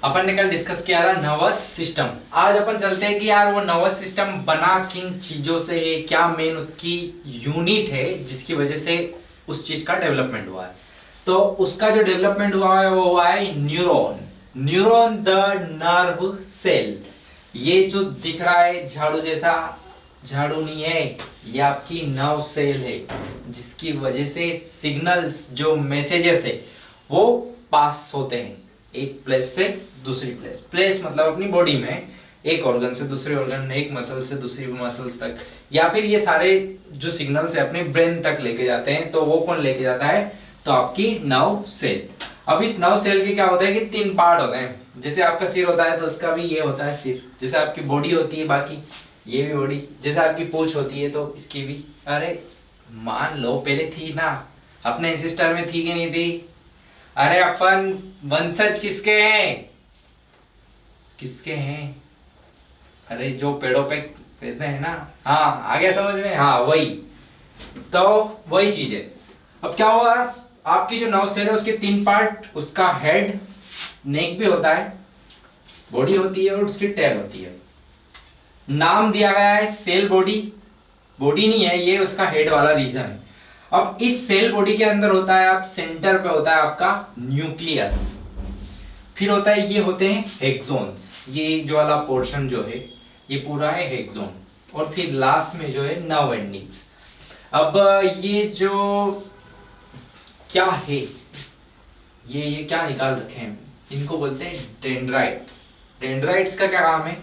अपन ने कल डिस्कस किया था नर्वस सिस्टम। आज अपन चलते हैं कि यार वो नर्वस सिस्टम बना किन चीजों से है, क्या मेन उसकी यूनिट है जिसकी वजह से उस चीज का डेवलपमेंट हुआ है। तो उसका जो डेवलपमेंट हुआ है वो हुआ है neuron. Neuron the nerve cell. ये जो दिख रहा है झाड़ू जैसा, झाड़ू नहीं है, ये आपकी नर्व सेल है जिसकी वजह से सिग्नल्स जो मैसेजेस है वो पास होते हैं एक प्लेस से दूसरी प्लेस। प्लेस मतलब अपनी बॉडी में एक ऑर्गन से दूसरे ऑर्गन, एक मसल से दूसरी मसल्स तक, या फिर ये सारे जो सिग्नल्स है अपने ब्रेन तक लेके जाते हैं। तो वो कौन लेके जाता है? तो आपकी नर्व सेल। अब इस नर्व सेल के क्या होता है कि 3 पार्ट होते हैं। जैसे आपका सिर होता है तो उसका भी ये होता है सिर, जैसे आपकी बॉडी होती है बाकी ये भी बॉडी, जैसे आपकी पूंछ होती है तो इसकी भी। अरे मान लो पहले थी ना, अपने एंसेस्टर में थी कि नहीं थी? अरे अपन वंशज किसके हैं? किसके हैं? अरे जो पेड़ों पे कहते हैं ना, हाँ आगे समझ में, हाँ वही। तो वही चीज है। अब क्या हुआ, आपकी जो नर्व सेल है उसके 3 पार्ट, उसका हेड, नेक भी होता है, बॉडी होती है और उसकी टेल होती है। नाम दिया गया है सेल बॉडी। बॉडी नहीं है ये, उसका हेड वाला रीजन है। अब इस सेल बॉडी के अंदर होता है, आप सेंटर पे होता है आपका न्यूक्लियस, फिर होता है ये होते हैं हेक्सोन्स। ये जो वाला पोर्शन जो है ये पूरा है हेक्सोन, और फिर लास्ट में जो है नर्व एंडिंग्स। अब ये जो क्या है, ये क्या निकाल रखे हैं, इनको बोलते हैं डेंड्राइट्स। डेंड्राइट्स का क्या काम है?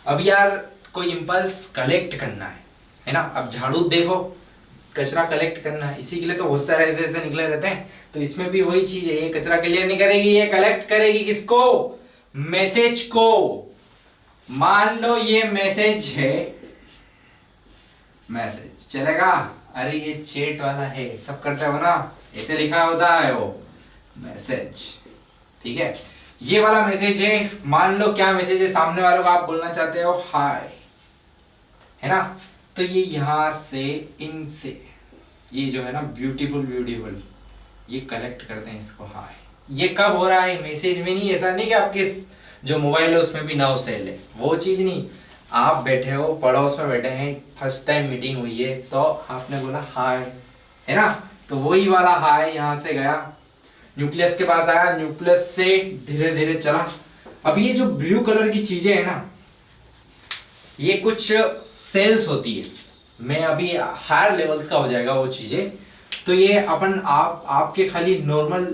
अब यार कोई इंपल्स कलेक्ट करना है ना। अब झाड़ू देखो, कचरा कलेक्ट करना है, इसी के लिए तो बहुत सारे ऐसे ऐसे निकले रहते हैं। तो इसमें भी वही चीज है, ये कचरा क्लियर नहीं करेगी, ये कलेक्ट करेगी किसको? मैसेज को। मान लो ये मैसेज है, मैसेज चलेगा। अरे ये चैट वाला है, सब करते हो ना, ऐसे लिखा होता है वो मैसेज, ठीक है। ये वाला मैसेज है, मान लो क्या मैसेज है, सामने वालों को आप बोलना चाहते हो हाय, है ना। तो ये यहां से, इनसे, ये जो है ना ब्यूटीफुल ब्यूटीफुल, ये कलेक्ट करते हैं इसको हाय। ये कब हो रहा है? मैसेज में नहीं। ऐसा नहीं कि आपके जो मोबाइल है उसमें भी नर्व सेल है, वो चीज नहीं। आप बैठे हो, पड़ोस में बैठे हैं, फर्स्ट टाइम मीटिंग हुई है तो आपने बोला हाय, है ना। तो वही वाला हाय यहाँ से गया, न्यूक्लियस के पास आया, न्यूक्लियस से धीरे धीरे चला। अब ये जो ब्लू कलर की चीजें है ना, ये कुछ सेल्स होती है। मैं अभी हायर लेवल्स का हो जाएगा वो चीजें। तो ये अपन आपके खाली नॉर्मल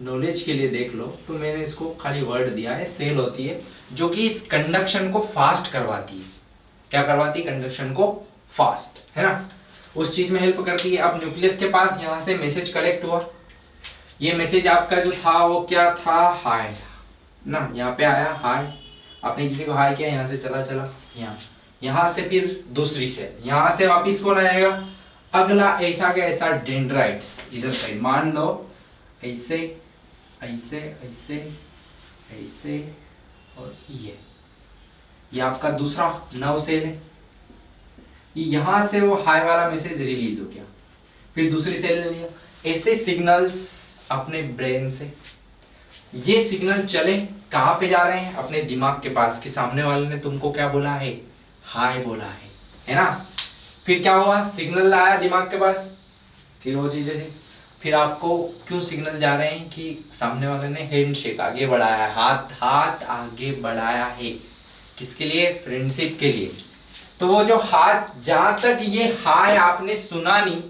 नॉलेज के लिए देख लो, तो मैंने इसको खाली वर्ड दिया है, सेल होती है जो कि इस कंडक्शन को फास्ट करवाती है। क्या करवाती है? कंडक्शन को फास्ट, है ना, उस चीज में हेल्प करती है। अब न्यूक्लियस के पास यहाँ से मैसेज कलेक्ट हुआ, ये मैसेज आपका जो था वो क्या था? हाय था ना। यहाँ पे आया हाय, आपने किसी को हाय किया, यहाँ से चला चला यहाँ से फिर दूसरी सेल, यहाँ से वापिस कौन आएगा? अगला ऐसा का ऐसा डेंड्राइट्स इधर साइड। मान लो ऐसे ऐसे ऐसे ऐसे, और ये आपका दूसरा नर्व सेल है। यहां से वो हाई वाला मैसेज रिलीज हो गया, फिर दूसरी सेल ने लिया। ऐसे सिग्नल्स अपने ब्रेन से, ये सिग्नल चले कहां पे जा रहे हैं? अपने दिमाग के पास, कि सामने वाले ने तुमको क्या बोला है? हाय बोला है ना। फिर क्या हुआ? सिग्नल आया दिमाग के पास, फिर वो चीजें थी। फिर आपको क्यों सिग्नल जा रहे हैं कि सामने वाले ने हैंडशेक आगे बढ़ाया है, हाथ आगे बढ़ाया है, किसके लिए? फ्रेंडशिप के लिए। तो वो जो हाथ, जहां तक ये हाय आपने सुना नहीं,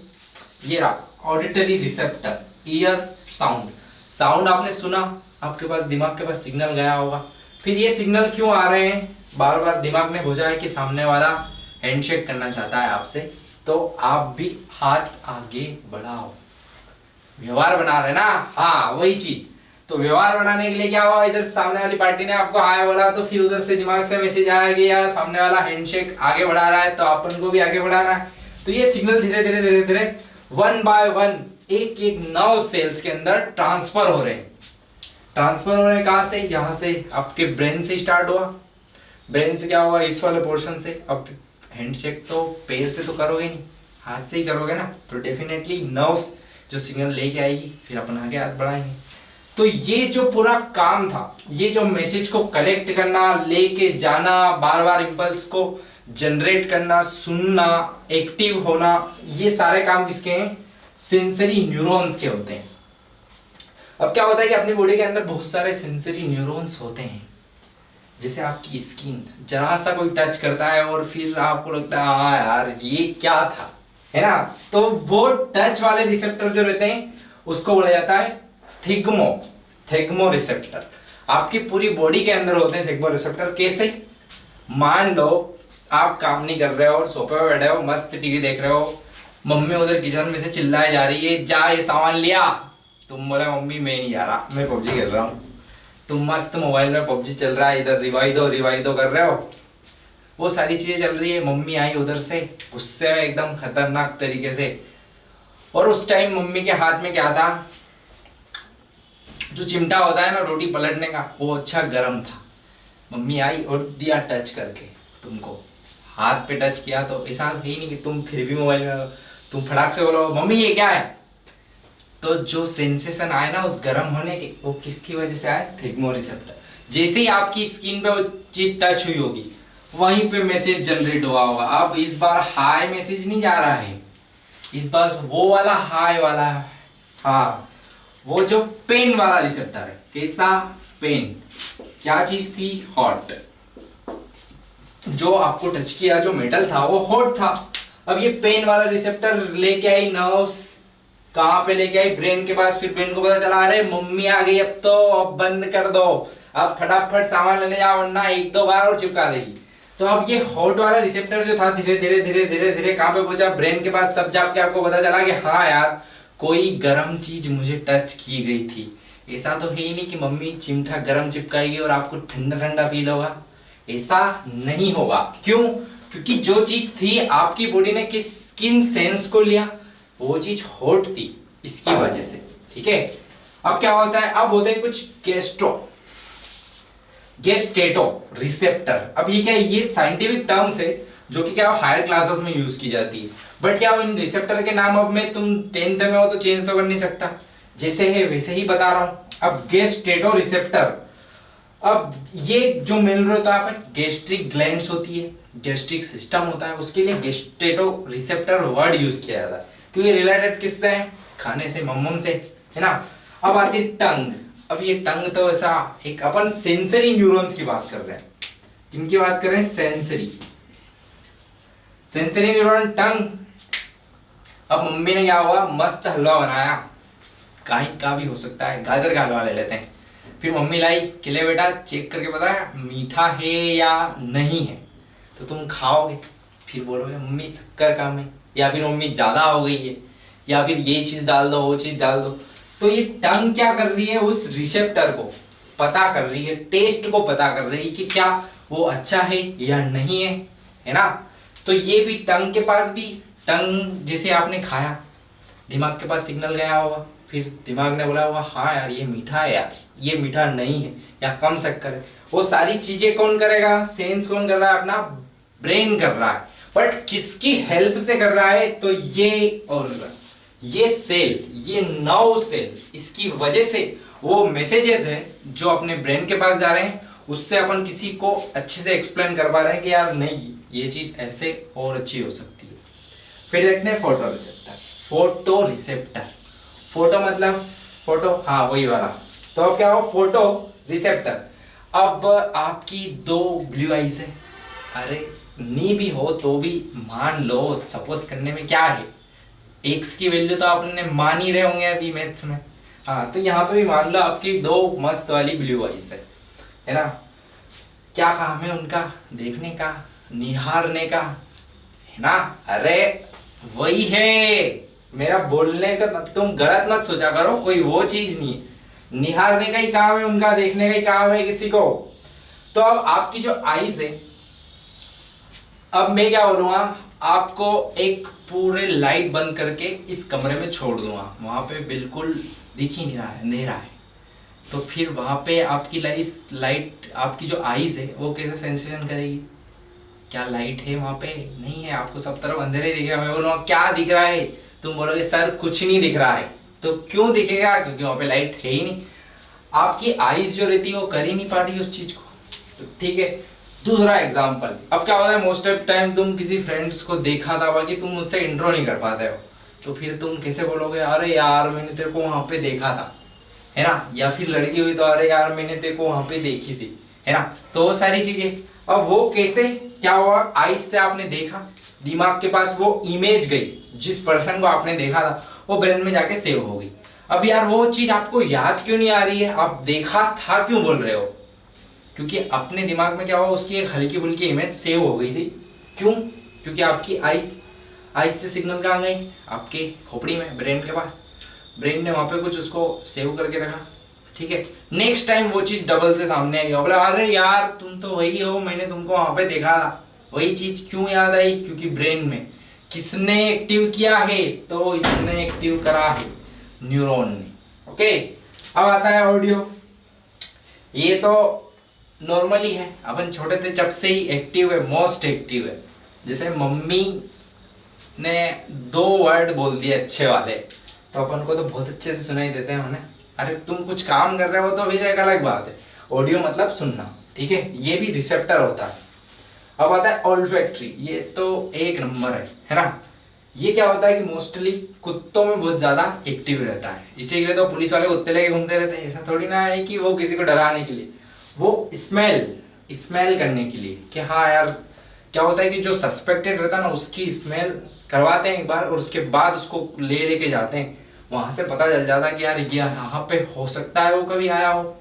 ये रहा ऑडिटरी रिसेप्टर, ईयर साउंड आपने सुना, आपके पास दिमाग के पास सिग्नल गया होगा। फिर ये सिग्नल क्यों आ रहे हैं? बार बार दिमाग ने खोजा है कि सामने वाला हैंडशेक करना चाहता है आपसे, तो आप भी हाथ आगे बढ़ाओ, व्यवहार बना रहे ना। हाँ वही चीज। तो व्यवहार बनाने के लिए क्या हुआ? इधर सामने वाली पार्टी ने आपको हाय बोला, तो फिर उधर से दिमाग से मैसेज आया कि यार सामने वाला हैंडशेक आगे बढ़ा रहा है, तो अपन को भी आगे बढ़ाना है। तो ये सिग्नल धीरे धीरे धीरे धीरे 1 बाय 1 एक एक नर्व सेल्स के अंदर ट्रांसफर हो रहे हैं। ट्रांसफर हो रहे हैं कहां से? यहां से आपके ब्रेन से स्टार्ट हुआ। ब्रेन से क्या हुआ? इस वाले पोर्शन से। अब हैंडशेक तो पैर से तो करोगे नहीं, हाथ से ही करोगे ना, तो डेफिनेटली नर्व्स जो सिग्नल लेके आएगी, फिर अपन आगे हाथ बढ़ाएंगे। तो ये जो पूरा काम था, ये जो मैसेज को कलेक्ट करना, लेके जाना, बार बार इंपल्स को जनरेट करना, सुनना, एक्टिव होना, ये सारे काम किसके हैं? सेंसरी न्यूरॉन्स के होते हैं। अब क्या होता है कि अपनी बॉडी के अंदर बहुत सारे सेंसरी न्यूरॉन्स होते हैं। जैसे आपकी स्किन, जरा सा कोई टच करता है और फिर आपको लगता है हाँ यार ये क्या था, है ना? तो वो टच वाले रिसेप्टर जो रहते हैं उसको बोला जाता है थैग्मो रिसेप्टर। आपकी पूरी बॉडी के अंदर होते हैं थैग्मो रिसेप्टर। कैसे? मान लो आप काम नहीं कर रहे हो और सोफे पे बैठे हो, मस्त टीवी देख रहे हो, मम्मी उधर किचन में से चिल्लाए जा रही है, जा ये सामान लिया। तुम बोले मम्मी मैं नहीं जा रहा, मैं पबजी खेल रहा हूँ। तुम मस्त मोबाइल में पबजी चल रहा है, इधर रिवाइव दो कर रहे हो, वो सारी चीजें चल रही है। मम्मी आई उधर से गुस्से में एकदम खतरनाक तरीके से, और उस टाइम मम्मी के हाथ में क्या था? जो चिमटा होता है ना रोटी पलटने का, वो अच्छा गर्म था। मम्मी आई और दिया टच करके, तुमको हाथ पे टच किया, तो ऐसा है ही नहीं कि तुम फिर भी मोबाइल में, तुम फटाक से बोलो मम्मी ये क्या है। तो जो सेंसेशन आए ना उस गर्म होने के, वो किसकी वजह से आए? थैग्मो रिसेप्टर। जैसे ही आपकी स्किन पे वो चीज टच हुई होगी, वहीं पे मैसेज जनरेट हुआ होगा। अब इस बार हाई मैसेज नहीं जा रहा है, इस बार वो वाला हाई वाला, हाँ वो जो पेन वाला रिसेप्टर है। कैसा? पेन। क्या चीज थी? हॉट। जो आपको टच किया जो मेटल था वो हॉट था। अब ये पेन वाला रिसेप्टर लेके आई नर्व्स, कहाँ पे लेके आई? ब्रेन के पास। फिर ब्रेन को पता चला अरे मम्मी आ गई, अब बंद कर दो, अब फटाफट सामान लेने जाओ वरना एक दो बार और चिपका देगी। तो अब ये हॉट वाला रिसेप्टर जो था धीरे धीरे धीरे धीरे धीरे कहाँ पे पहुंचा? ब्रेन के पास। तब जाके आपको पता चला कि हाँ यार कोई गर्म चीज मुझे टच की गई थी। ऐसा तो है ही नहीं कि मम्मी चिमटा गर्म चिपकाएगी और आपको ठंडा ठंडा फील होगा, ऐसा नहीं होगा। क्यों? क्योंकि जो चीज थी आपकी बॉडी ने किस किन सेंस को लिया, वो चीज हॉट थी, इसकी वजह से। ठीक है। अब क्या होता है? अब होते हैं कुछ गेस्टेटो रिसेप्टर। अब ये क्या है? ये साइंटिफिक टर्म्स है जो कि क्या हायर क्लासेस में यूज की जाती है। बट क्या इन रिसेप्टर के नाम अब मैं, तुम 10th में हो तो चेंज तो कर नहीं सकता, जैसे है वैसे ही बता रहा हूं। अब गेस्टेटो रिसेप्टर, अब ये जो मिल रहा होता है गैस्ट्रिक ग्लैंड्स होती है, गैस्ट्रिक सिस्टम होता है, उसके लिए गेस्टेटो रिसेप्टर वर्ड यूज किया जाता है क्योंकि रिलेटेड किससे है? खाने से, मम्मम से, है ना। अब आती है टंग। अब ये टंग तो ऐसा एक, अपन सेंसरी न्यूरॉन्स की बात कर रहे हैं। किनकी बात कर रहे हैं? सेंसरी न्यूरॉन टंग। अब मम्मी ने क्या हुआ? मस्त हलवा बनाया, कहीं का भी हो सकता है, गाजर का हलवा ले लेते हैं। फिर मम्मी लाई कि ले बेटा चेक करके पता है मीठा है या नहीं है, तो तुम खाओगे। फिर बोलोगे मम्मी शक्कर कम है, या फिर मम्मी ज्यादा हो गई है, या फिर ये चीज डाल दो, वो चीज डाल दो। तो ये टंग क्या कर रही है? उस रिसेप्टर को पता कर रही है, टेस्ट को पता कर रही है कि क्या वो अच्छा है या नहीं है ना। तो ये भी टंग के पास भी, टंग जैसे आपने खाया, दिमाग के पास सिग्नल गया होगा, फिर दिमाग ने बोला होगा हाँ यार ये मीठा है, यार ये मीठा नहीं है, या कम शक्कर है। वो सारी चीजें कौन करेगा? सेंस कौन कर रहा है? अपना ब्रेन कर रहा है। बट किसकी हेल्प से कर रहा है? तो ये सेल, ये नर्व सेल, इसकी वजह से वो मैसेजेस है जो अपने ब्रेन के पास जा रहे हैं, उससे अपन किसी को अच्छे से एक्सप्लेन कर पा रहे हैं कि यार नहीं ये चीज ऐसे और अच्छी हो सकती है। फिर देखते हैं फोटो रिसेप्टर। फोटो मतलब फोटो, हाँ वही वाला। तो अब क्या हो? Photo receptor. अब आपकी 2 ब्लू आईज है, अरे नहीं भी हो तो भी मान लो, सपोज करने में क्या है, एक्स की वैल्यू तो आपने मान ही रहे होंगे अभी मैथ्स में। हाँ तो यहाँ पे भी मान लो आपकी 2 मस्त वाली ब्लू आईज है ना। क्या काम है उनका? देखने का, निहारने का, है ना। अरे वही है मेरा बोलने का, तुम गलत मत सोचा करो, कोई वो चीज नहीं है। निहारने का ही काम है उनका, देखने का ही काम है किसी को। तो अब आपकी जो आईज है, अब मैं क्या बोलूंगा, आपको एक पूरे लाइट बंद करके इस कमरे में छोड़ दूंगा, वहां पे बिल्कुल दिख ही नहीं रहा है, अंधेरा है। तो फिर वहां पे आपकी लाइट, आपकी जो आईज है वो कैसे सेंसेशन करेगी? क्या लाइट है वहां पे? नहीं है, आपको सब तरफ अंधेरे दिखेगा। मैं बोलूंगा क्या दिख रहा है? तुम बोलोगे सर कुछ नहीं दिख रहा है। तो क्यों दिखेगा? क्योंकि वहां पे लाइट है ही नहीं। आपकी आईज जो रहती है वो कर ही नहीं पा रही उस चीज को। तो ठीक है, दूसरा एग्जाम्पल, अब क्या होता है मोस्ट ऑफ टाइम तुम किसी फ्रेंड्स को देखा था बाकी तुम उससे इंट्रो नहीं कर पाते हो, तो फिर तुम कैसे बोलोगे अरे यार मैंने तेरे को वहां पे देखा था, है ना? या फिर लड़की हुई तो अरे यार मैंने तेरे को वहां पे देखी थी, है ना? तो वो सारी चीजें, अब वो कैसे क्या हुआ, आईज से आपने देखा, दिमाग के पास वो इमेज गई, जिस पर्सन को आपने देखा था वो ब्रेन में जाके सेव हो गई। अब यार वो चीज आपको याद क्यों नहीं आ रही है, आप देखा था क्यों बोल रहे हो? क्योंकि अपने दिमाग में क्या हुआ, उसकी एक हल्की फुल्की इमेज सेव हो गई थी। क्यों? क्योंकि आपकी आईज से सिग्नल कहाँ गई, आपके खोपड़ी में, ब्रेन के पास, ब्रेन ने वहां पे कुछ उसको सेव करके रखा। ठीक है, नेक्स्ट टाइम वो चीज डबल से सामने आई, बोला अरे यार तुम तो वही हो, मैंने तुमको वहां पे देखा था। वही चीज क्यों याद आई? क्योंकि ब्रेन में किसने एक्टिव किया है, तो इसने एक्टिव करा है, न्यूरॉन ने। ओके, अब आता है ऑडियो। ये तो नॉर्मली है, अपन छोटे थे जब से ही एक्टिव है, मोस्ट एक्टिव है। जैसे मम्मी ने 2 वर्ड बोल दिए अच्छे वाले तो अपन को तो बहुत अच्छे से सुनाई देते हैं उन्हें। अरे तुम कुछ काम कर रहे हो तो फिर एक अलग बात है, ऑडियो मतलब सुनना, ठीक है? ये भी रिसेप्टर होता है। अब आता है ऑल्फैक्टरी, ये तो एक नंबर है ना? ये क्या होता है कि मोस्टली कुत्तों में बहुत ज्यादा एक्टिव रहता है, इसीलिए तो पुलिस वाले कुत्ते लेके घूमते रहते हैं। ऐसा थोड़ी ना है कि वो किसी को डराने के लिए, वो स्मेल करने के लिए कि हाँ यार, क्या होता है कि जो सस्पेक्टेड रहता है ना उसकी स्मेल करवाते हैं एक बार, और उसके बाद उसको लेके जाते हैं, वहां से पता चल जाता है कि यार ये यहाँ पे हो सकता है वो कभी आया हो।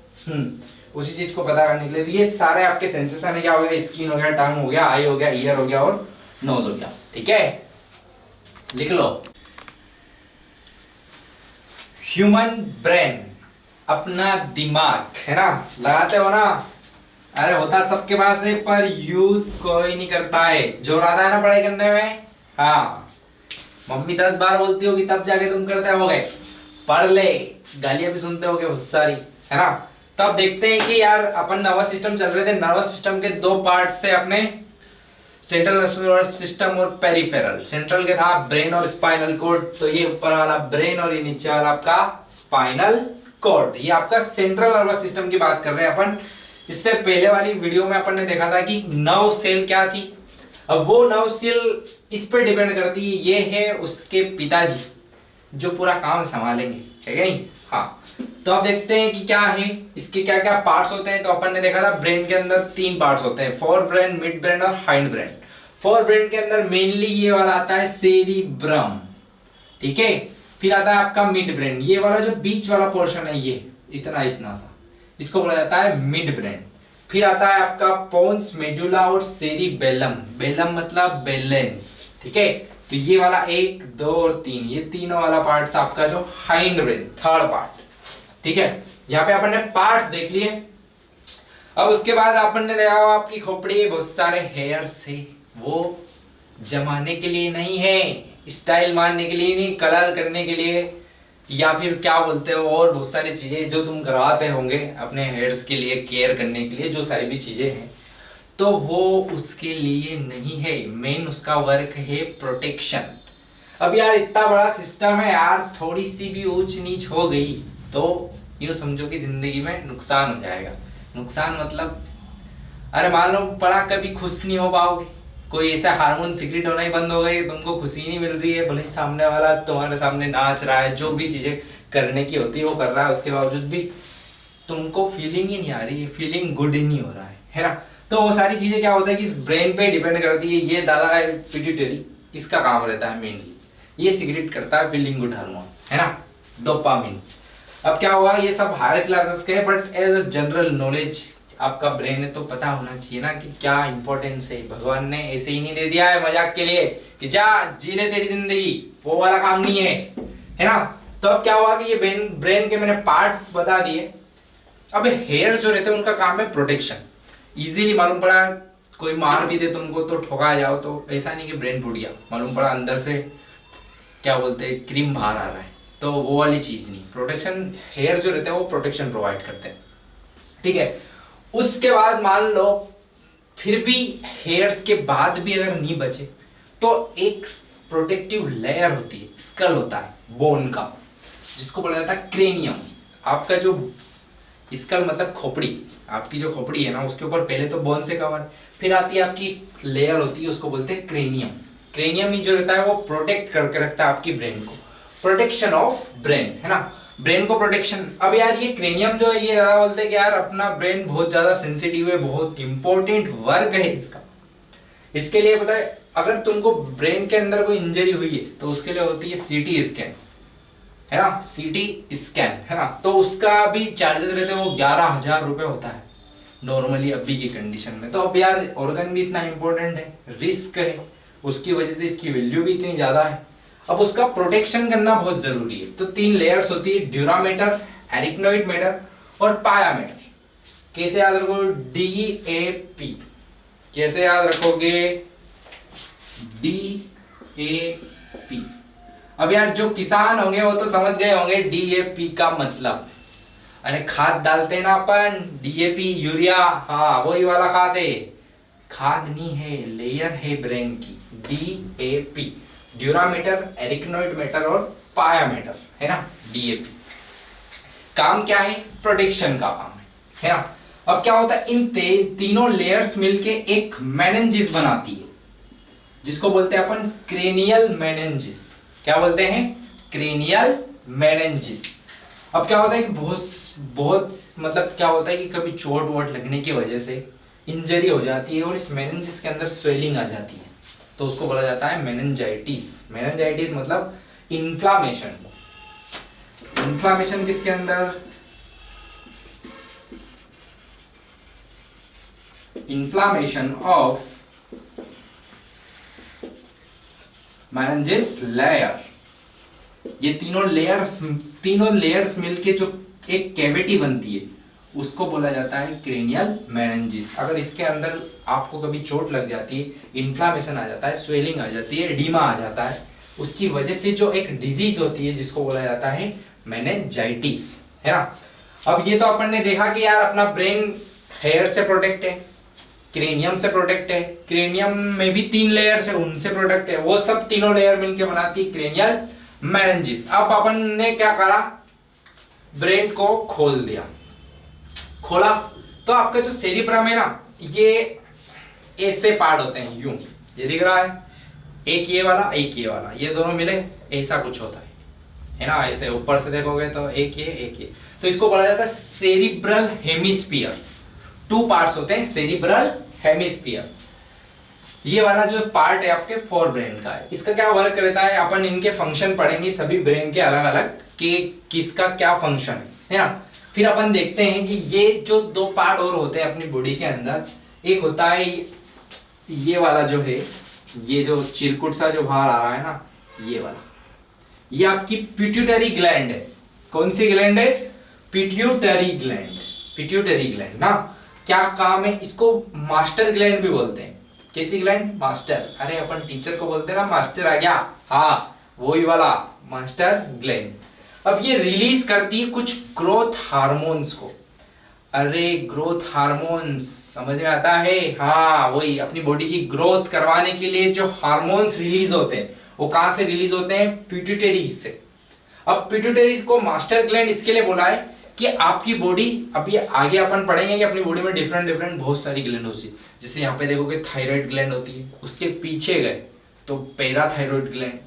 उसी चीज को पता करने के लिए। तो ये सारे आपके सेंसेशन है, क्या हो गया, स्किन हो गया, टंग हो गया, आई हो गया, ईयर हो गया और नोज हो गया। ठीक है, लिख लो। ह्यूमन ब्रेन, अपना दिमाग, है ना? लगाते हो ना? अरे होता सबके पास है पर यूज कोई नहीं करता है। जो आता है ना पढ़ाई करने में, हाँ, मम्मी 10 बार बोलती होगी तब जाके तुम करते होगे। पढ़ ले, गालियां भी सुनते होगे बहुत सारी, है ना? तो अब देखते हैं कि यार अपन नर्वस सिस्टम चल रहे थे, नर्वस सिस्टम के 2 पार्ट्स थे अपने, सेंट्रल नर्वस सिस्टम और पेरिफेरल। सेंट्रल के था ब्रेन और स्पाइनल कॉर्ड, तो ये ऊपर वाला ब्रेन और ये नीचे वाला आपका स्पाइनल कॉर्ड, ये आपका सेंट्रल नर्वस सिस्टम की बात कर रहे हैं अपन। इससे पहले वाली वीडियो में अपन ने देखा था कि नर्व सेल क्या थी। अब वो नर्व सेल इस पर डिपेंड करती है, ये है उसके पिताजी जो पूरा काम संभालेंगे, है क्या नहीं? हाँ, तो अब देखते हैं कि क्या है, इसके क्या क्या पार्ट्स होते हैं। तो अपन ने देखा था ब्रेन के अंदर 3 पार्ट्स होते हैं, फोर ब्रेन, मिड ब्रेन और हाइंड ब्रेन। फोर ब्रेन के अंदर मेनली ये वाला आता है सेरिब्रम, ठीक है? फिर आता है आपका मिड ब्रेन, ये वाला जो बीच वाला पोर्शन है, ये इतना इतना सा, इसको बोला जाता है मिड ब्रेन। फिर आता है आपका पोन्स, मेडुला और सेरिबेलम। बेलम मतलब बैलेंस, ठीक है? तो ये वाला 1, 2 और 3, ये तीनों वाला पार्ट्स आपका जो हाइंड ब्रेन, थर्ड पार्ट, ठीक है? यहाँ पे अपन ने पार्ट्स देख लिए। अब उसके बाद अपन ने देखा आपकी खोपड़ी बहुत सारे हेयर्स है, वो जमाने के लिए नहीं है, स्टाइल मारने के लिए नहीं, कलर करने के लिए, या फिर क्या बोलते हो और बहुत सारी चीजें जो तुम करवाते होंगे अपने हेयर्स के लिए, केयर करने के लिए, जो सारी भी चीजें हैं, तो वो उसके लिए नहीं है। मेन उसका वर्क है प्रोटेक्शन। अब यार इतना बड़ा सिस्टम है यार, थोड़ी सी भी ऊंच नीच हो गई तो यूं समझो कि जिंदगी में नुकसान हो जाएगा। नुकसान मतलब, अरे मान लो बड़ा कभी खुश नहीं हो पाओगे, कोई ऐसा हार्मोन सीक्रेट होना ही बंद हो गई, तुमको खुशी नहीं मिल रही है, भले ही सामने वाला तुम्हारे सामने नाच रहा है, जो भी चीजें करने की होती है वो कर रहा है, उसके बावजूद भी तुमको फीलिंग ही नहीं आ रही है, फीलिंग गुड ही नहीं हो रहा है ना? तो वो सारी चीजें क्या होता है कि इस ब्रेन पे डिपेंड करती है। ये दादा है पिट्यूटरी, इसका काम रहता है मेनली, ये सीक्रेट करता है फीलिंग गुड हार्मोन, है ना, डोपामिन। अब क्या हुआ, ये सब हायर क्लासेस के, बट एज जनरल नॉलेज आपका ब्रेन है तो पता होना चाहिए ना कि क्या इंपॉर्टेंस है। भगवान ने ऐसे ही नहीं दे दिया है मजाक के लिए कि जा जी ले तेरी जिंदगी, वो वाला काम नहीं है ना? तो अब क्या हुआ कि ये ब्रेन के मैंने पार्ट्स बता दिए। अब हेयर जो रहते हैं उनका काम है प्रोटेक्शन। इजीली मालूम पड़ा कोई मार भी दे तुमको तो ठोका जाओ, तो ऐसा नहीं कि ब्रेन टूट गया, मालूम पड़ा अंदर से क्या बोलते हैं क्रीम बाहर आ रहा है, तो वो वाली चीज नहीं। प्रोटेक्शन, हेयर जो रहते हैं वो प्रोटेक्शन प्रोवाइड करते हैं, ठीक है? उसके बाद मान लो फिर भी हेयर्स के बाद भी अगर नहीं बचे तो एक प्रोटेक्टिव लेयर होती है, स्कल होता है बोन का, जिसको बोला जाता है क्रेनियम। आपका जो स्कल मतलब खोपड़ी, आपकी जो खोपड़ी है ना उसके ऊपर पहले तो बोन से कवर, फिर आती है आपकी लेयर होती है उसको बोलते हैं क्रेनियम। क्रेनियम ही जो रहता है वो प्रोटेक्ट करके रखता है आपकी ब्रेन को, प्रोटेक्शन ऑफ ब्रेन है ना, ब्रेन को प्रोटेक्शन। अब यार ये क्रेनियम जो है ये ज्यादा बोलते हैं कि यार अपना ब्रेन बहुत ज्यादा सेंसिटिव है, बहुत इंपॉर्टेंट वर्क है इसका। इसके लिए पता है अगर तुमको ब्रेन के अंदर कोई इंजरी हुई है तो उसके लिए होती है सीटी स्कैन, है ना, सीटी स्कैन है ना, तो उसका भी चार्जेस रहते हैं, वो 11,000 रुपए होता है नॉर्मली अभी की कंडीशन में। तो अब यार ऑर्गन भी इतना इंपॉर्टेंट है, रिस्क है, उसकी वजह से इसकी वैल्यू भी इतनी ज्यादा है। अब उसका प्रोटेक्शन करना बहुत जरूरी है। तो 3 लेयर्स होती है, ड्यूरामेटर, एरिकनोइड मैटर और पाया मैटर। कैसे याद रखोगे? DAP कैसे याद रखोगे? DAP। अब यार जो किसान होंगे वो तो समझ गए होंगे DAP का मतलब, अरे खाद डालते हैं ना अपन, DAP यूरिया, हाँ वही वाला खाद है, खाद नहीं है, लेयर है ब्रेन की। DAP ड्यूरामीटर, एरिकनोइड मैटर और पाया मैटर है ना। DAP काम क्या है? प्रोटेक्शन का काम है ना। अब क्या होता है, इन तीनों लेयर्स मिलके एक मेनिंजिस बनाती है जिसको बोलते हैं अपन क्रेनियल मेनिंजिस। क्या बोलते हैं? Cranial meninges. अब क्या होता है कि बहुत मतलब क्या होता है कि कभी चोट वोट लगने की वजह से इंजरी हो जाती है और इस मेनिंजिस के अंदर स्वेलिंग आ जाती है, तो उसको बोला जाता है मेनिंजाइटिस। मेनिंजाइटिस मतलब इन्फ्लामेशन। इन्फ्लामेशन किसके अंदर? Inflammation of meninges layer. ये तीनों लेयर्स मिलके जो एक कैविटी बनती है उसको बोला जाता है क्रेनियल मेनिंजिस। अगर इसके अंदर आपको कभी चोट लग जाती है, इन्फ्लामेशन आ जाता है, स्वेलिंग आ जाती है, एडिमा आ जाता है, उसकी वजह से जो एक डिजीज होती है जिसको बोला जाता है मेनिंजाइटिस, है ना। अब ये तो अपन ने देखा कि यार अपना ब्रेन हेयर से प्रोटेक्ट है, क्रेनियम से प्रोटेक्ट है, क्रेनियम में भी 3 लेयर्स है उनसे प्रोटेक्ट है, वो सब तीनों लेयर मिलके बनाती है क्रेनियल मेनिंजिस। अब अपन ने क्या करा? ब्रेन को खोल दिया। खोला तो आपका जो सेरिब्रम है ना, ये ऐसे पार्ट होते हैं, यूं, ये दिख रहा है, एक ये वाला एक ये वाला, ये दोनों मिले ऐसा कुछ होता है ना। ऐसे ऊपर से देखोगे तो एक ये, तो इसको बोला जाता है सेरिब्रल हेमिस्फीयर। 2 पार्ट्स होते हैं, सेरिब्रल हेमिस्फीयर। ये वाला जो पार्ट है आपके फोर ब्रेन का है, इसका क्या वर्क रहता है, अपन इनके फंक्शन पढ़ेंगे सभी ब्रेन के अलग अलग कि किसका क्या फंक्शन है ना। फिर अपन देखते हैं कि ये जो 2 पार्ट और होते हैं अपनी बॉडी के अंदर, एक होता है ये वाला जो है, ये जो चिरकुट सा जो बाहर आ रहा है ना, ये वाला, ये आपकी पिट्यूटरी ग्लैंड है। कौन सी ग्लैंड है? Pituitary gland. पिट्यूटरी ग्लैंड ना, क्या काम है? इसको मास्टर ग्लैंड भी बोलते हैं। कैसी ग्लैंड? मास्टर। अरे अपन टीचर को बोलते हैं ना मास्टर आ गया, हाँ वही वाला मास्टर ग्लैंड। अब ये रिलीज करती है कुछ ग्रोथ हार्मोन्स को। अरे ग्रोथ हार्मोन्स समझ में आता है? हाँ वही, अपनी बॉडी की ग्रोथ करवाने के लिए जो हार्मोन्स रिलीज होते हैं वो कहां से रिलीज होते हैं? पिट्यूटरी से। अब पिट्यूटरी को मास्टर ग्लैंड इसके लिए बोला है कि आपकी बॉडी, अब ये आगे अपन पढ़ेंगे कि अपनी बॉडी में डिफरेंट बहुत सारी ग्लैंड होती है। जैसे यहाँ पे देखोगे थायराइड ग्लैंड होती है, उसके पीछे गए तो पैराथायरॉइड ग्लैंड,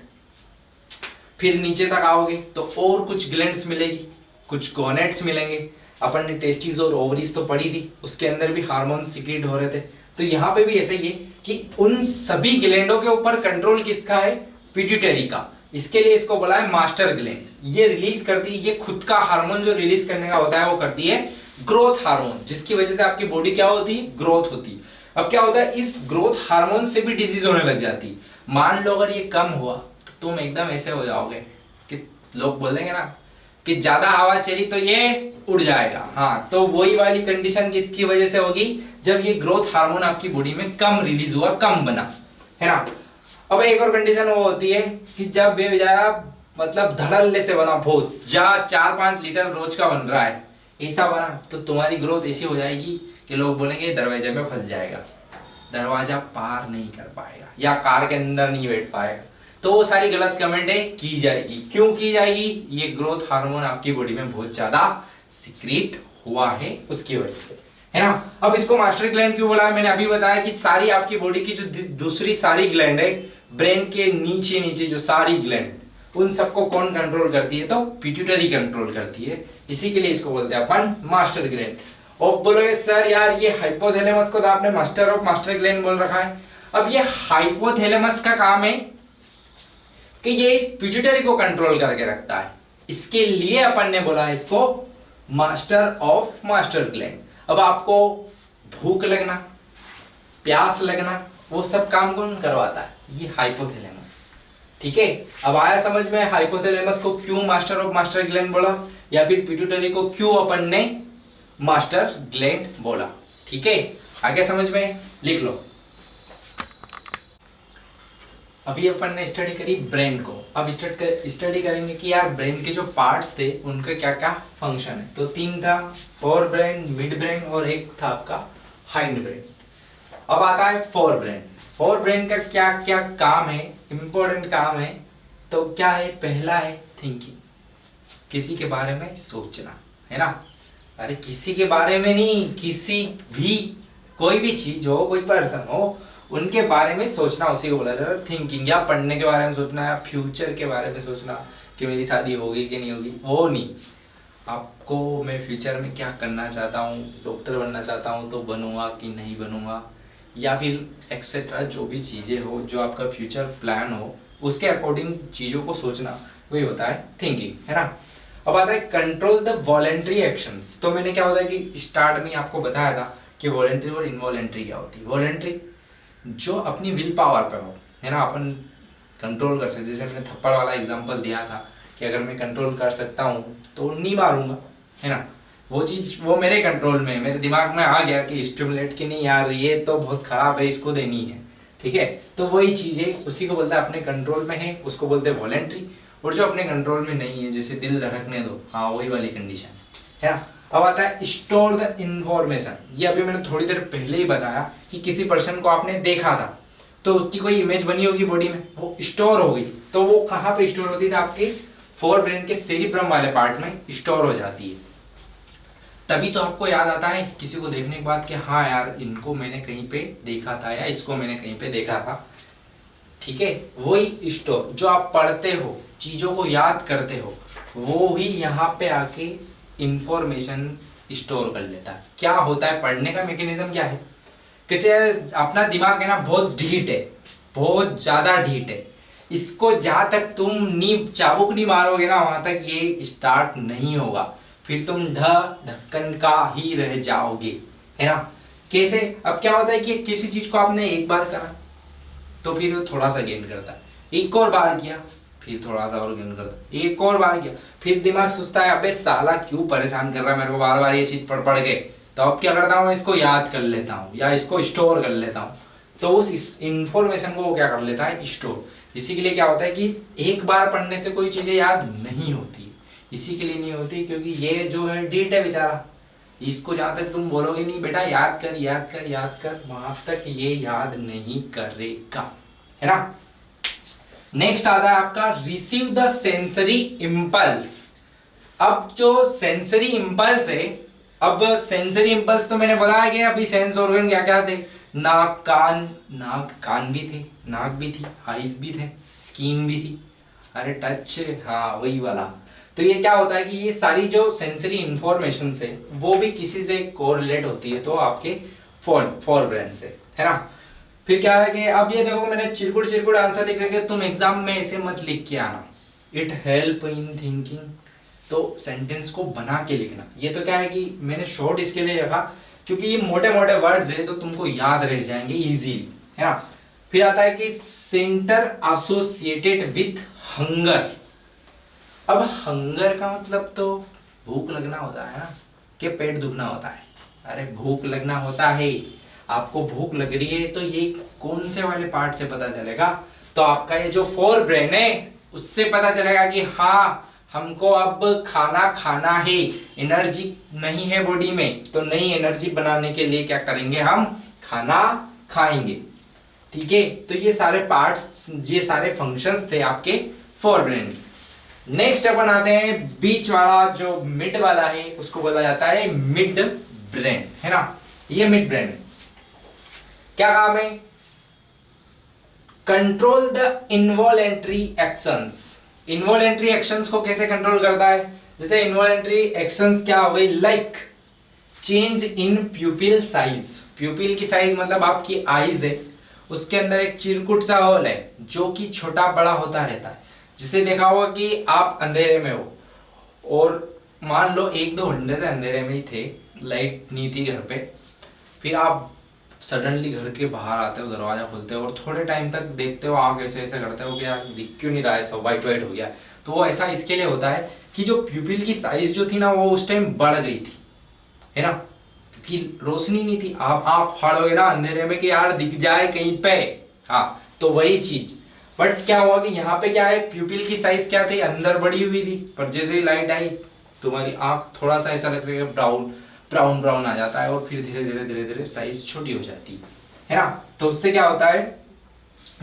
फिर नीचे तक आओगे तो और कुछ ग्लैंड्स मिलेगी, कुछ गोनेट्स मिलेंगे। अपन ने टेस्टिस और ओवरीज तो पढ़ी थी, उसके अंदर भी हार्मोन्स सीक्रेट हो रहे थे। तो यहाँ पे भी ऐसा ही है कि उन सभी ग्लैंडों के ऊपर कंट्रोल किसका है? पिट्यूटरी का। इसके लिए इसको बोला है मास्टर ग्लैंड। ये रिलीज करती है, ये खुद का हार्मोन जो रिलीज करने का होता है वो करती है ग्रोथ हार्मोन, जिसकी वजह से आपकी बॉडी क्या होती है? ग्रोथ होती है। अब क्या होता है, इस ग्रोथ हार्मोन से भी डिजीज होने लग जाती है। मान लो अगर ये कम हुआ तो तुम एकदम ऐसे हो जाओगे कि लोग बोलेंगे ना कि ज्यादा हवा चली तो ये उड़ जाएगा। हाँ, तो वही वाली कंडीशन किसकी वजह से होगी? जब ये ग्रोथ हार्मोन आपकी बॉडी में कम रिलीज हुआ, कम बना, है ना। अब एक और कंडीशन वो होती है कि जब बेवजह मतलब धड़ल्ले से बना, बहुत 4-5 लीटर रोज का बन रहा है, ऐसा बना, तो तुम्हारी ग्रोथ ऐसी हो जाएगी कि लोग बोलेंगे दरवाजे में फंस जाएगा, दरवाजा पार नहीं कर पाएगा या कार के अंदर नहीं बैठ पाएगा। तो वो सारी गलत कमेंट है की जाएगी। क्यों की जाएगी? ये ग्रोथ हार्मोन आपकी बॉडी में बहुत ज्यादा सिक्रीट हुआ है उसकी वजह से, है ना। अब इसको मास्टर ग्लैंड क्यों बोला है, मैंने अभी बताया कि सारी आपकी बॉडी की जो दूसरी सारी ग्लैंड है, ब्रेन के नीचे नीचे जो सारी ग्लैंड, उन सबको कौन कंट्रोल करती है, तो पिट्यूटरी कंट्रोल करती है। इसी के लिए इसको बोलते हैं अपन मास्टर ग्लैंड। और बोलोगे सर यार ये हाइपोथैलेमस को तो आपने मास्टर ऑफ मास्टर ग्लैंड बोल रखा है। अब ये हाइपोथैलेमस का काम है कि ये इस पिट्यूटरी को कंट्रोल करके रखता है, इसके लिए अपन ने बोला इसको मास्टर ऑफ मास्टर ग्लैंड। अब आपको भूख लगना, प्यास लगना, वो सब काम कौन करवाता है, ये हाइपोथैलेमस। ठीक है, अब आया समझ में हाइपोथैलेमस को क्यों मास्टर ऑफ मास्टर ग्लैंड बोला, या फिर पिट्यूटरी को क्यों अपन ने मास्टर ग्लैंड बोला। ठीक है, आगे समझ में लिख लो। अभी अपन ने स्टडी करी ब्रेन को, अब स्टडी करेंगे कि यार ब्रेन के जो पार्ट्स थे उनका क्या क्या फंक्शन है। तो 3 था, फोर ब्रेन, मिड ब्रेन और एक था आपका हाइंड ब्रेन। अब आता है फोर ब्रेन। फोर ब्रेन का क्या क्या काम है, इंपॉर्टेंट काम है। तो क्या है, पहला है थिंकिंग, किसी के बारे में सोचना, है ना। अरे किसी के बारे में नहीं, किसी भी कोई भी चीज हो, कोई पर्सन हो, उनके बारे में सोचना, उसी को बोला जाता है थिंकिंग। या पढ़ने के बारे में सोचना, या फ्यूचर के बारे में सोचना कि मेरी शादी होगी कि नहीं होगी, वो नहीं। आपको मैं फ्यूचर में क्या करना चाहता हूँ, डॉक्टर बनना चाहता हूँ तो बनूंगा कि नहीं बनूंगा, या फिर एक्सेट्रा जो भी चीज़ें हो, जो आपका फ्यूचर प्लान हो, उसके अकॉर्डिंग चीज़ों को सोचना, वही होता है थिंकिंग, है ना। अब आता है कंट्रोल द वॉलेंट्री एक्शंस। तो मैंने क्या होता है कि स्टार्ट में आपको बताया था कि वॉलेंट्री और इनवॉलेंट्री क्या होती है। वॉलेंट्री जो अपनी विल पावर पे हो, है ना, अपन कंट्रोल कर सकते। जैसे मैंने थप्पड़ वाला एग्जांपल दिया था कि अगर मैं कंट्रोल कर सकता हूँ तो नहीं मारूंगा, है ना। वो चीज़ वो मेरे कंट्रोल में है, मेरे दिमाग में आ गया कि स्टिमुलेट की नहीं यार ये तो बहुत खराब है, इसको देनी है, ठीक है। तो वही चीज़ें, उसी को बोलते हैं अपने कंट्रोल में है, उसको बोलते हैं वॉलेंट्री। और जो अपने कंट्रोल में नहीं है, जैसे दिल धड़कने दो, हाँ वही वाली कंडीशन, है ना। अब आता है स्टोर द इंफॉर्मेशन। ये अभी मैंने थोड़ी देर पहले ही बताया कि किसी पर्सन को आपने देखा था तो उसकी कोई इमेज बनी होगी बॉडी में, वो स्टोर हो गई। तो वो कहाँ पे स्टोर होती थी, आपके फोर ब्रेन के सेरिब्रम वाले पार्ट में स्टोर हो जाती है। तभी तो आपको याद आता है किसी को देखने के बाद कि हाँ यार इनको मैंने कहीं पे देखा था, या इसको मैंने कहीं पे देखा था। ठीक है, वही स्टोर जो आप पढ़ते हो, चीजों को याद करते हो, वो ही यहाँ पे आके इंफॉर्मेशन स्टोर कर लेता है। क्या होता है, पढ़ने का मैकेनिज्म क्या है कि अपना दिमाग है ना बहुत ढीठ है, बहुत ज्यादा ढीठ है। इसको जहां तक तुम नी चाबुक नहीं मारोगे ना, वहां तक ये स्टार्ट नहीं होगा, फिर तुम ढक्कन का ही रह जाओगे, है ना। कैसे, अब क्या होता है कि किसी चीज को आपने एक बार करा तो फिर वो थोड़ा सा गेन करता है, एक और बार किया फिर थोड़ा सा और गेन करता है, एक और बार किया, फिर दिमाग सोचता है अबे साला क्यों परेशान कर रहा है मेरे को बार बार ये चीज पढ़ पढ़ के। तो अब क्या करता हूँ, इसको याद कर लेता हूँ या इसको स्टोर कर लेता हूँ। तो उस इंफॉर्मेशन को वो क्या कर लेता है, स्टोर। इसी के लिए क्या होता है कि एक बार पढ़ने से कोई चीजें याद नहीं होती। इसी के लिए नहीं होती क्योंकि ये जो है डीट है बेचारा, इसको जहां तक तुम बोलोगे नहीं बेटा याद कर याद कर याद कर, वहां तक ये याद नहीं करेगा, है ना। नेक्स्ट आता है आपका रिसीव द सेंसरी इंपल्स। अब जो सेंसरी इंपल्स है, अब सेंसरी इंपल्स तो मैंने बोला है कि अभी सेंस ऑर्गन क्या क्या थे, नाक कान भी थे, नाक भी थी, आईज भी थे, स्किन भी थी, अरे टच, हाँ वही वाला। तो ये क्या होता है कि ये सारी जो सेंसरी इंफॉर्मेशन है वो भी किसी से कोरिलेट होती है, तो आपके फोर ब्रेन से, है ना। फिर क्या है कि अब ये देखो मैंने चिरकुट आंसर लिख रखे, तुम एग्जाम में ऐसे मत लिख के आना, इट हेल्प इन थिंकिंग। तो सेंटेंस को बना के लिखना। ये तो क्या है कि मैंने शॉर्ट इसके लिए रखा क्योंकि ये मोटे मोटे वर्ड्स है तो तुमको याद रह जाएंगे इजीली, है ना। फिर आता है कि सेंटर एसोसिएटेड विथ हंगर। अब हंगर का मतलब तो भूख लगना होता है ना, कि पेट दुखना होता है। अरे भूख लगना होता है, आपको भूख लग रही है तो ये कौन से वाले पार्ट से पता चलेगा, तो आपका ये जो फोर ब्रेन है उससे पता चलेगा कि हाँ हमको अब खाना है, एनर्जी नहीं है बॉडी में, तो नई एनर्जी बनाने के लिए क्या करेंगे, हम खाना खाएंगे। ठीक है, तो ये सारे पार्ट्स, ये सारे फंक्शंस थे आपके फोर ब्रेन के। नेक्स्ट अपन आते हैं बीच वाला, जो मिड वाला है उसको बोला जाता है मिड ब्रेन, है ना। ये मिड ब्रेन क्या काम है? Control the involuntary actions. Involuntary actions को कैसे कंट्रोल करता है? जैसे इनवॉलेंट्री एक्शंस क्या हो गई, लाइक चेंज इन प्यूपिल साइज। प्यूपिल की साइज मतलब आपकी आईज है, उसके अंदर एक चिरकुट सा होल है जो कि छोटा बड़ा होता रहता है। जिसे देखा होगा कि आप अंधेरे में हो और मान लो 1-2 घंटे से अंधेरे में ही थे, लाइट नहीं थी घर पे, फिर आप सडनली घर के बाहर आते हो, दरवाजा खोलते हो और थोड़े टाइम तक देखते हो, आग ऐसे ऐसे करते हो कि यार दिख क्यों नहीं रहा है, सब वाइट वाइट हो गया। तो वो ऐसा इसके लिए होता है कि जो प्यूपिल की साइज जो थी ना वो उस टाइम बढ़ गई थी, है ना, क्योंकि रोशनी नहीं थी। आप फाड़ोगे ना अंधेरे में कि यार दिख जाए कहीं पे, हाँ, तो वही चीज। बट क्या हुआ कि यहाँ पे क्या है, प्यूपिल की साइज क्या थी, अंदर बढ़ी हुई थी, पर जैसे ही लाइट आई तुम्हारी आंख थोड़ा सा ऐसा लग रहा है ब्राउन ब्राउन ब्राउन आ जाता है और फिर धीरे धीरे धीरे धीरे साइज छोटी हो जाती है ना। तो उससे क्या होता है,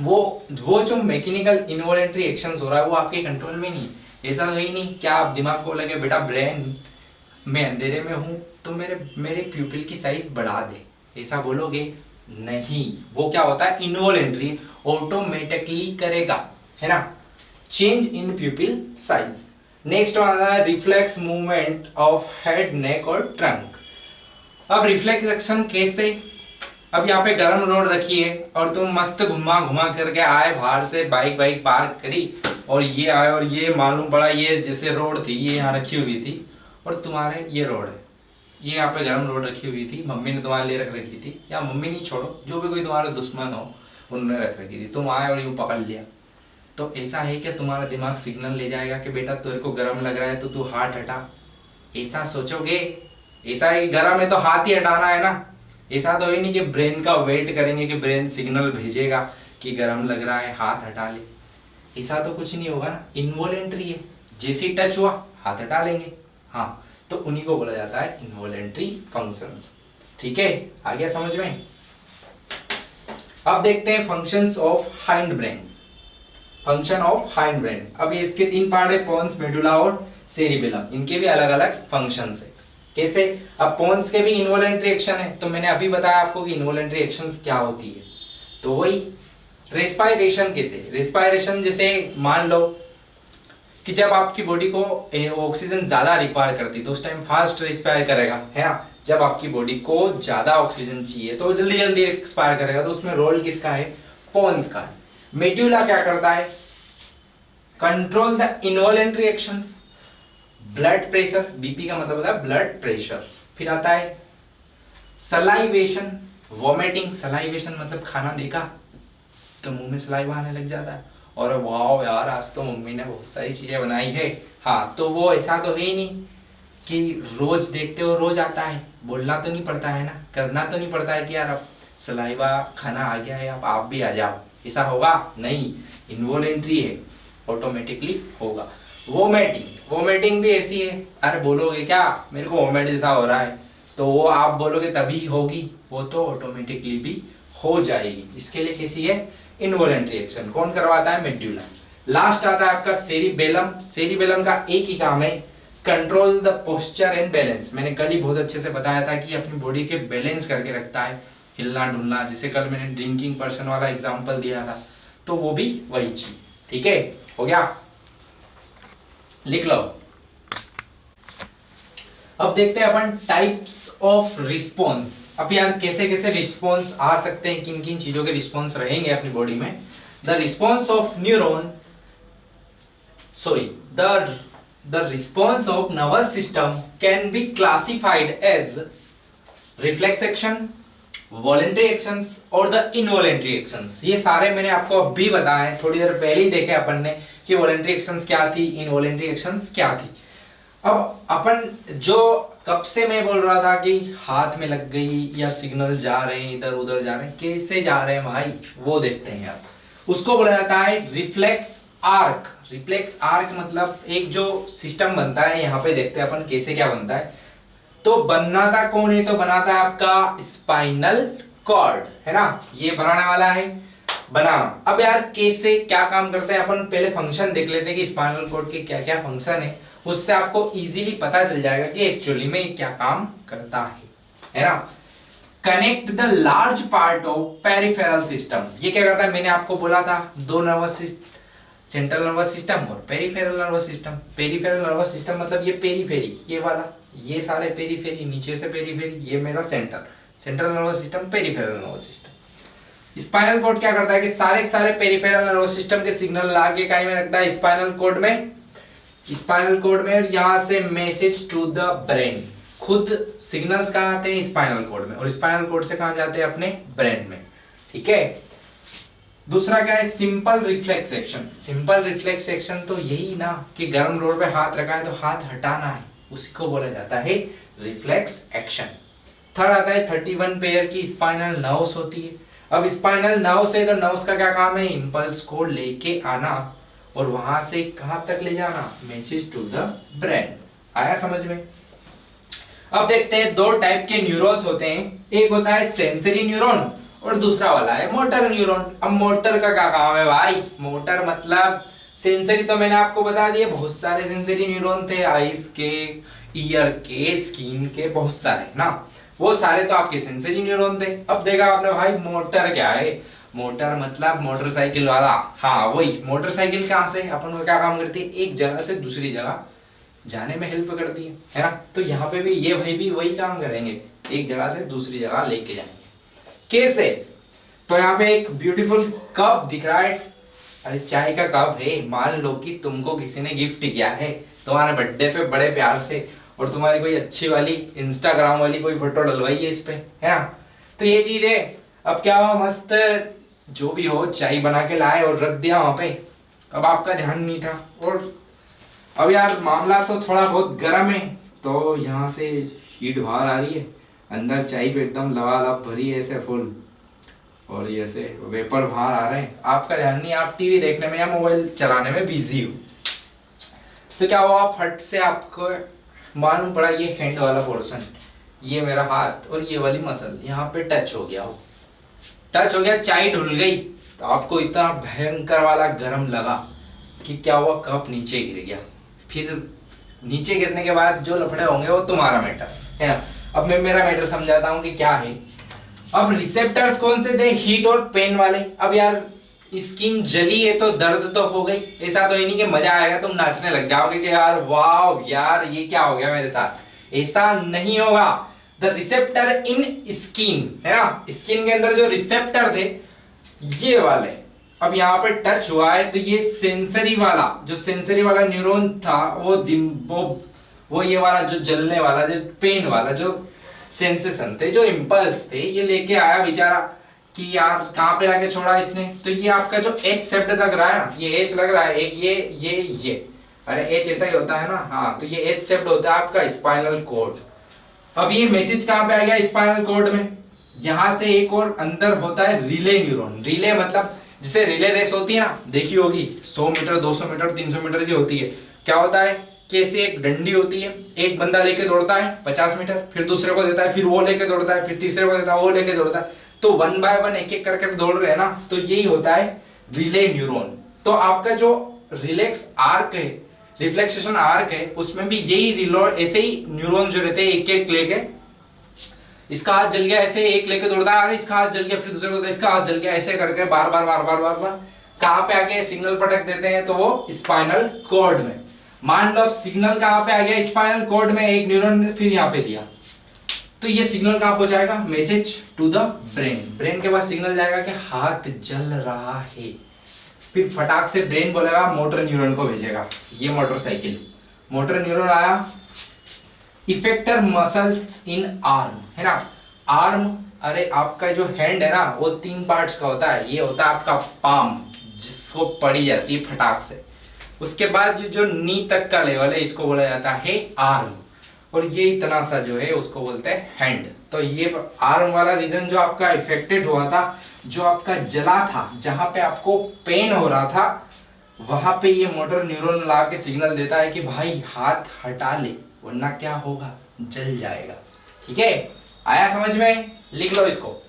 वो जो मैकेनिकल इनवॉलेंट्री एक्शंस हो रहा है वो आपके कंट्रोल में नहीं। ऐसा तो ही नहीं क्या आप दिमाग को लगे बेटा ब्रेन मैं अंधेरे में हूं तो मेरे प्यूपिल की साइज बढ़ा दे, ऐसा बोलोगे नहीं। वो क्या होता है, इनवॉलेंट्री, ऑटोमेटिकली करेगा, है ना, चेंज इन प्यूपिल साइज। नेक्स्ट आता है रिफ्लेक्स मूवमेंट ऑफ हेड, नेक और ट्रंक। अब रिफ्लेक्स एक्शन कैसे? अब यहाँ पे गर्म रोड रखी है और तुम मस्त घुमा घुमा करके आए बाहर से, बाइक पार्क करी और ये आए और ये मालूम पड़ा ये जैसे रोड थी ये यहाँ रखी हुई थी और तुम्हारे ये रोड है, ये यहाँ पे गर्म रोड रखी हुई थी, मम्मी ने तुम्हारे लिए रख रखी थी, या मम्मी नहीं छोड़ो जो भी कोई तुम्हारा दुश्मन हो उन्होंने रख रखी थी, तुम आए और यूं पकड़ लिया। तो ऐसा है कि तुम्हारा दिमाग सिग्नल ले जाएगा कि बेटा तेरे को गर्म लग रहा है तो तू हाथ हटा, ऐसा सोचोगे? ऐसा है गर्म है तो हाथ ही हटाना है ना। ऐसा तो ही नहीं कि ब्रेन का वेट करेंगे कि ब्रेन सिग्नल भेजेगा कि गर्म लग रहा है हाथ हटा ले, ऐसा तो कुछ नहीं होगा ना। इनवॉलेंट्री है, जैसे ही टच हुआ हाथ हटा लेंगे, हाँ, तो उन्हीं को बोला जाता है इनवॉलेंट्री फंक्शंस। ठीक है, आ गया समझ में? अब देखते हैं functions of hind brain. Function of hind brain, अब ये इसके 3 पार्ट है, पोन्स, मेडुला और सेरिबेलम। इनके भी अलग अलग फंक्शंस है। कैसे? अब पोन्स के भी इनवॉलेंट्री एक्शन है, तो मैंने अभी बताया आपको कि इनवॉलेंट्री एक्शंस क्या होती है। तो वही रेस्पायरेशन, कैसे रेस्पायरेशन, जैसे मान लो कि जब आपकी बॉडी को ऑक्सीजन ज्यादा रिक्वायर करती तो उस टाइम फास्ट रिस्पायर करेगा, है ना। जब आपकी बॉडी को ज्यादा ऑक्सीजन चाहिए तो जल्दी जल्दी एक्सपायर करेगा, तो उसमें रोल किसका है? पोन्स का है। मेड्यूला क्या करता है? Control the involuntary actions. Blood pressure, BP का मतलब होता है ब्लड प्रेशर। फिर आता है सलाइवेशन, वॉमिटिंग। सलाइवेशन मतलब खाना देखा तो मुंह में सलाइवा आने लग जाता है और वाह यार आज तो मम्मी ने बहुत सारी चीजें बनाई है, हाँ, तो वो ऐसा तो है ही नहीं कि रोज देखते हो रोज आता है, बोलना तो नहीं पड़ता है ना, करना तो नहीं पड़ता है कि यार अब सलाइवा खाना आ गया है अब आप भी आ जाओ, ऐसा होगा नहीं। इनवॉलेंट्री है, ऑटोमेटिकली होगा। वोमिटिंग भी ऐसी है, अरे बोलोगे क्या मेरे को वोमिट जैसा हो रहा है, तो वो आप बोलोगे तभी होगी, वो तो ऑटोमेटिकली भी हो जाएगी। इसके लिए कैसी है? Involuntary action. कौन करवाता है? मेड्यूला। लास्ट आता है आपका सेरिबेलम। सेरिबेलम का एक ही काम है, control the posture and balance. मैंने कल ही बहुत अच्छे से बताया था कि अपनी बॉडी के बैलेंस करके रखता है, हिलना डुलना। जैसे कल मैंने ड्रिंकिंग पर्सन वाला एग्जांपल दिया था, तो वो भी वही चीज। ठीक है, हो गया, लिख लो। अब देखते हैं अपन टाइप्स ऑफ रिस्पॉन्स। अब यार कैसे कैसे रिस्पॉन्स आ सकते हैं, किन किन चीजों के रिस्पॉन्स रहेंगे अपनी बॉडी में। The response of neuron, the response of nervous system can be classified as reflex action, voluntary actions और द इनवॉलेंट्री एक्शंस। ये सारे मैंने आपको अभी बताए, थोड़ी देर पहले ही देखे अपन ने कि वॉलेंट्री एक्शंस क्या थी, इनवॉलेंट्री एक्शंस क्या थी। अब अपन जो कब से मैं बोल रहा था कि हाथ में लग गई या सिग्नल जा रहे हैं इधर उधर जा रहे हैं, कैसे जा रहे हैं भाई वो देखते हैं आप। उसको बोला जाता है रिफ्लेक्स आर्क। रिफ्लेक्स आर्क मतलब एक जो सिस्टम बनता है, यहाँ पे देखते हैं अपन कैसे क्या बनता है। तो बनाता कौन है? तो बनाता है आपका स्पाइनल कॉर्ड, है ना, ये बनाने वाला है। बनाना। अब यार कैसे क्या काम करते हैं, अपन पहले फंक्शन देख लेते हैं कि स्पाइनल कॉर्ड के क्या क्या फंक्शन है, उससे आपको इजीली पता चल जाएगा कि एक्चुअली में क्या काम करता है ना। Connect the large part of peripheral system, ये क्या करता है, मैंने आपको बोला था दो nervous system, central nervous system और peripheral nervous system. Peripheral nervous system मतलब ये पेरीफेरी, ये वाला, ये सारे पेरीफेरी, नीचे से पेरीफेरी, ये मेरा central nervous system, peripheral nervous system. Spinal cord क्या करता है कि सारे के सारे पेरिफेरल नर्वस सिस्टम के सिग्नल ला के कहीं में रखता है स्पाइनल कॉर्ड में, और यहाँ से मैसेज टू द ब्रेन। खुद सिग्नल्स कहाँ आते हैं, स्पाइनल कॉर्ड में, और स्पाइनल कॉर्ड से कहाँ जाते हैं, अपने ब्रेन में। ठीक है। दूसरा क्या है, simple reflex action. Simple reflex action तो यही ना कि गर्म रोड पे हाथ रखा है तो हाथ हटाना है, उसी को बोला जाता है रिफ्लेक्स एक्शन। थर्ड आता है 31 पेयर की स्पाइनल नर्व्स होती है। अब स्पाइनल नर्व से, तो नर्व्स का क्या काम है, इंपल्स को लेके आना और वहां से कहां तक ले जाना, मैसेज टू द ब्रेन। आया समझ में। अब देखते हैं दो टाइप के न्यूरॉन्स होते हैं, एक होता है सेंसरी न्यूरॉन और दूसरा वाला है मोटर न्यूरॉन। अब मोटर का क्या काम है भाई, मोटर मतलब सेंसरी तो मैंने आपको बता दिया, बहुत सारे सेंसरी न्यूरॉन थे, आईज के, ईयर के, स्किन के, बहुत सारे ना, वो सारे तो आपके सेंसरी न्यूरॉन थे। अब देखा आपने भाई मोटर क्या है, मोटर मतलब मोटरसाइकिल वाला, हाँ वही मोटरसाइकिल। कहां से अपन को क्या काम करती है, एक जगह से दूसरी जगह जाने में हेल्प करती है ना। तो यहाँ पे भी ये भाई भी वही काम करेंगे, एक जगह से दूसरी जगह लेके जाएंगे। कैसे, तो यहाँ पे एक ब्यूटीफुल कप दिख रहा है, अरे चाय का कप है। मान लो कि तुमको किसी ने गिफ्ट किया है तुम्हारे बर्थडे पे बड़े प्यार से, और तुम्हारी कोई अच्छी वाली इंस्टाग्राम वाली कोई फोटो डलवाई है इस पे, है ना। तो ये चीज है। अब क्या हुआ, मस्त जो भी हो चाय बना के लाए और रख दिया वहां पे। अब आपका ध्यान नहीं था, और अब यार मामला तो थोड़ा बहुत गर्म है, तो यहाँ से हीट बाहर आ रही है, अंदर चाय पे एकदम लबालब भरी है ऐसे फुल, और ये ऐसे वेपर बाहर आ रहे हैं। आपका ध्यान नहीं, आप टीवी देखने में या मोबाइल चलाने में बिजी हो। तो क्या हुआ, फट से आपको मालूम पड़ा ये हैंड वाला पोर्शन, ये मेरा हाथ और ये वाली मसल यहाँ पे टच हो गया, चाय ढुल गई। तो आपको इतना भयंकर वाला गर्म लगा कि क्या हुआ, कप नीचे गिर गया। फिर नीचे गिरने के बाद जो लफड़े होंगे वो तुम्हारा मैटर है ना। अब मैं मेरा मैटर समझाता हूँ कि क्या है। अब रिसेप्टर्स कौन से थे, हीट और पेन वाले। अब यार स्किन जली है तो दर्द तो हो गई, ऐसा तो ही नहीं कि मजा आएगा तुम नाचने लग जाओगे कि यार वाह यार ये क्या हो गया मेरे साथ, ऐसा नहीं होगा। द रिसेप्टर इन स्किन, है ना, स्किन के अंदर जो रिसेप्टर थे ये वाले, अब यहाँ पे टच हुआ है तो ये सेंसरी वाला न्यूरॉन था, वो ये वाला जो जलने वाला, जो पेन वाला, जो सेंसेशन थे, जो इंपल्स थे, ये लेके आया बेचारा कि यार कहाँ पे लाके छोड़ा इसने। तो ये आपका जो एच शब्द लग रहा है ना, ये एच लग रहा है, एक ये अरे एच ऐसा ही होता है ना, हाँ, तो ये एच शब्द होता है आपका स्पाइनल कॉर्ड। अब ये मैसेज कहाँ पे आ गया, स्पाइनल कॉर्ड में। यहाँ से एक और अंदर होता है रिले न्यूरॉन। रिले मतलब जिसे रिले रेस होती है ना, देखी होगी, 100 मीटर, 200 मीटर, 300 मीटर की होती है। क्या होता है, कैसे एक डंडी होती है, एक बंदा लेके दौड़ता है 50 मीटर, फिर दूसरे को देता है, फिर वो लेके दौड़ता है, फिर तीसरे को देता है, वो लेके दौड़ता है, तो 1 बाय 1 एक एक करके दौड़ रहे हैं ना, तो यही होता है रिले न्यूरॉन। तो आपका जो रिलैक्स आर्क है, रिफ्लेक्सेशन आर्क है, उसमें भी यही ऐसे ही न्यूरॉन जो रहते हैं एक एक लेके, इसका हाथ जल गया ऐसे एक लेके दौड़ता है, इसका हाथ जल गया, फिर दूसरे को, इसका हाथ जल गया, ऐसे करके बार बार कहां पे आके सिग्नल पटक देते हैं, तो वो स्पाइनल कॉर्ड में। मान लो सिग्नल कहां पे आ गया, स्पाइनल कॉर्ड में, एक न्यूरॉन ने फिर यहाँ पे दिया, तो ये सिग्नल कहां पहुंचाएगा, message to the brain. Brain के पास सिग्नल जाएगा कि हाथ जल रहा है, फिर फटाक से ब्रेन बोलेगा, मोटर न्यूरॉन को भेजेगा। ये मोटरसाइकिल, मोटर न्यूरॉन आया, इफेक्टर मसल्स इन आर्म, है ना, आर्म, अरे आपका जो हैंड है ना वो 3 पार्ट्स का होता है। ये होता है आपका पाम, जिसको पड़ी जाती है फटाक से। उसके बाद ये जो नी तक का लेवल है इसको बोला जाता है आर्म, और ये इतना सा जो है उसको बोलते हैं हैंड। तो ये आर्म वाला रीजन जो आपका इफेक्टेड हुआ था, जो आपका जला था, जहां पे आपको पेन हो रहा था, वहां पे ये मोटर न्यूरॉन ला के सिग्नल देता है कि भाई हाथ हटा ले, वरना क्या होगा, जल जाएगा। ठीक है, आया समझ में, लिख लो इसको।